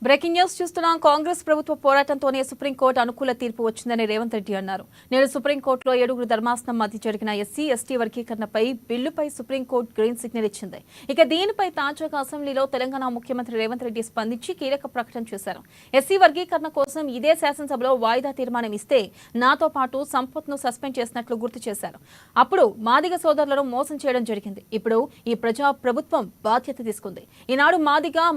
Breaking news చూస్తున్నాం. కాంగ్రెస్ ప్రభుత్వ పోరాటంతోనే supreme court అనుకూల తీర్పు వచ్చిందని రేవంత్ రెడ్డి అన్నారు. నేడు సుప్రీంకోర్టులో 7 ధర్మాసనం మధ్య జరిగిన ఎస్సీ ఎస్టీ వర్గీకరణపై బిల్లుపై సుప్రీంకోర్టు గ్రీన్ సిగ్నల్ ఇచ్చింది. ఇక దీనిపై తాజాగా అసెంబ్లీలో తెలంగాణ ముఖ్యమంత్రి రేవంత్ రెడ్డి స్పందించి కీలక ప్రకటన చేశారు. ఎస్సీ వర్గీకరణ కోసం ఇదే శాసనసభలో వాయిదా తీర్మానం ఇస్తే నాతో పాటు సంపత్ను సస్పెండ్ చేసినట్లు గుర్తు చేశారు. అప్పుడు మాదిగ సోదరులను మోసం చేయడం జరిగింది. ఇప్పుడు ఈ ప్రజా ప్రభుత్వం బాధ్యత తీసుకుంది. ఈనాడు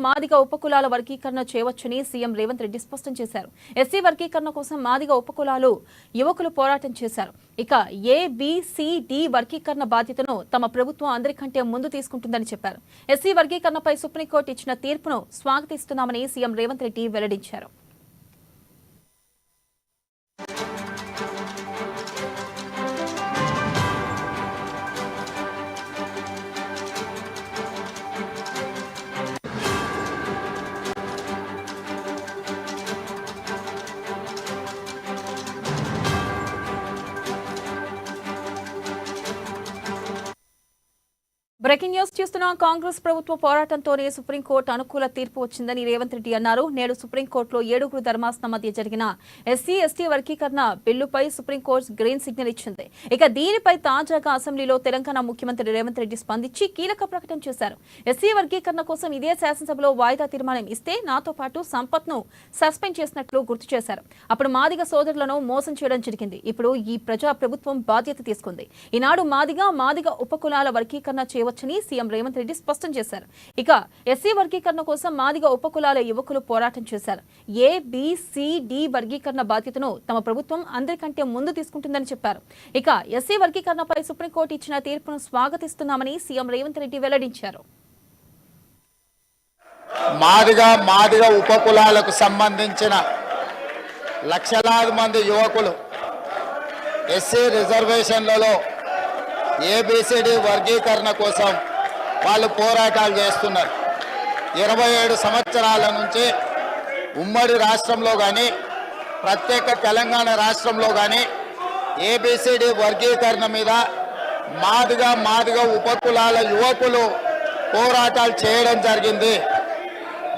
మాదిగ ఉపకులాల వర్గీకరణ చేయవచ్చని సీఎం రేవంత్ రెడ్డి స్పష్టం చేశారు. ఎస్సీ వర్గీకరణ కోసం మాదిగ ఉపకులాలు యువకులు పోరాటం చేశారు. ఇక ఏబిసిడి వర్గీకరణ బాధ్యతను తమ ప్రభుత్వం అందరికంటే ముందు తీసుకుంటుందని చెప్పారు. ఎస్సీ వర్గీకరణపై సుప్రీంకోర్టు ఇచ్చిన తీర్పును స్వాగతిస్తున్నామని సీఎం రేవంత్ రెడ్డి వెల్లడించారు. బ్రేకింగ్ న్యూస్ చూస్తున్నాం. కాంగ్రెస్ ప్రభుత్వ పోరాటంతోనే సుప్రీంకోర్టు అనుకూల తీర్పు వచ్చిందని రేవంత్ రెడ్డి అన్నారు. నేడు సుప్రీంకోర్టులో 7 ధర్మాసనం మధ్య జరిగిన ఎస్సీ ఎస్టీ వర్గీకరణ బిల్లుపై సుప్రీంకోర్టు గ్రీన్ సిగ్నల్ ఇచ్చింది. ఇక దీనిపై తాజాగా అసెంబ్లీలో తెలంగాణ ముఖ్యమంత్రి రేవంత్ రెడ్డి స్పందించి కీలక ప్రకటన చేశారు. ఎస్సీ వర్గీకరణ కోసం ఇదే శాసనసభలో వాయిదా తీర్మానం ఇస్తే నాతో పాటు సంపత్ను సస్పెండ్ చేసినట్లు గుర్తు చేశారు. అప్పుడు మాదిగ సోదరులను మోసం చేయడం జరిగింది. ఇప్పుడు ఈ ప్రజా ప్రభుత్వం బాధ్యత తీసుకుంది. ఈనాడు మాదిగ ఉపకులాల వర్గీకరణ చేయవచ్చని సీఎం రేవంత్ రెడ్డి స్పష్టం చేశారు. ఇక ఎస్సీ వర్గీకరణ కోసం మాదిగ ఉపకులాల యువకులు పోరాటం చేశారు. ఏబిసిడి వర్గీకరణ బాధ్యతను తమ ప్రభుత్వం అందరికంటే ముందు తీసుకుంటుందని చెప్పారు. ఇక ఎస్సీ వర్గీకరణపై సుప్రీంకోర్టు ఇచ్చిన తీర్పును స్వాగతిస్తున్నామని సీఎం రేవంత్ రెడ్డి వెల్లడించారు. మాదిగ ఉపకులాలకు సంబంధించిన లక్షలాది మంది యువకులు ఎస్సీ రిజర్వేషన్లలో ఏబిసిడి వర్గీకరణ కోసం వాళ్ళు పోరాటాలు చేస్తున్నారు. 27 సంవత్సరాల నుంచి ఉమ్మడి రాష్ట్రంలో కానీ ప్రత్యేక తెలంగాణ రాష్ట్రంలో కానీ ఏబిసిడి వర్గీకరణ మీద మాదిగ ఉపకులాల యువకులు పోరాటాలు చేయడం జరిగింది.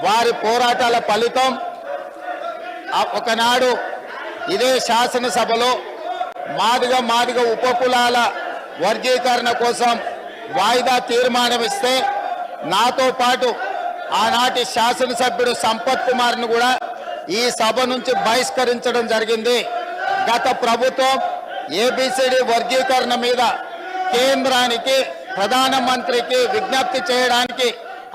వారి పోరాటాల ఫలితం ఒకనాడు ఇదే శాసనసభలో మాదిగ ఉపకులాల వర్గీకరణ కోసం వాయిదా తీర్మానం ఇస్తే నాతో పాటు ఆనాటి శాసనసభ్యుడు సంపత్ కుమార్ను కూడా ఈ సభ నుంచి బహిష్కరించడం జరిగింది. గత ప్రభుత్వం ఏబిసిడి వర్గీకరణ మీద కేంద్రానికి ప్రధానమంత్రికి విజ్ఞప్తి చేయడానికి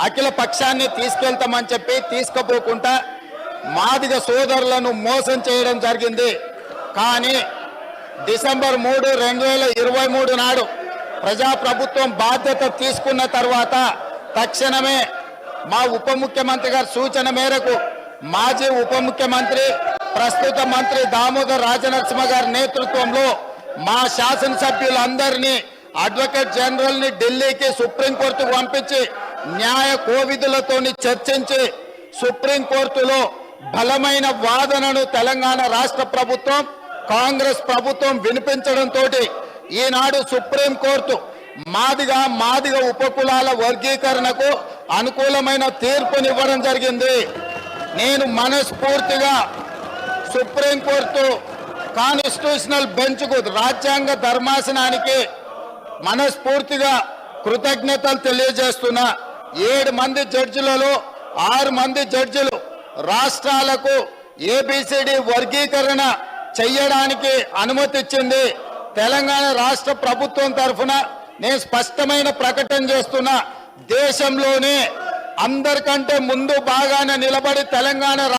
అఖిల పక్షాన్ని తీసుకెళ్తామని చెప్పి తీసుకుపోకుండా మాదిగ సోదరులను మోసం చేయడం జరిగింది. కానీ డిసెంబర్ 3, 2023 నాడు ప్రజాప్రభుత్వం బాధ్యత తీసుకున్న తర్వాత తక్షణమే మా ఉప ముఖ్యమంత్రి గారి సూచన మేరకు మాజీ ఉప ముఖ్యమంత్రి ప్రస్తుత మంత్రి దామోదర్ రాజనరసింహ గారి నేతృత్వంలో మా శాసనసభ్యులందరినీ అడ్వకేట్ జనరల్ ని ఢిల్లీకి సుప్రీంకోర్టుకు పంపించి న్యాయ కోవిధులతోని చర్చించి సుప్రీంకోర్టులో బలమైన వాదనను తెలంగాణ రాష్ట్ర ప్రభుత్వం కాంగ్రెస్ ప్రభుత్వం వినిపించడంతో ఈనాడు సుప్రీంకోర్టు మాదిగ ఉపకులాల వర్గీకరణకు అనుకూలమైన తీర్పునివ్వడం జరిగింది. నేను మనస్ఫూర్తిగా సుప్రీంకోర్టు కాన్స్టిట్యూషనల్ బెంచ్కు రాజ్యాంగ ధర్మాసనానికి మనస్ఫూర్తిగా కృతజ్ఞతలు తెలియజేస్తున్నా. 7 మంది జడ్జిలలో 6 మంది జడ్జిలు రాష్ట్రాలకు ఏబిసిడి వర్గీకరణ చెయ్యడానికి అనుమతి ఇచ్చింది. తెలంగాణ రాష్ట్ర ప్రభుత్వం తరఫున నేను స్పష్టమైన ప్రకటన చేస్తున్నా. దేశంలోనే అందరికంటే ముందు బాగానే నిలబడి తెలంగాణ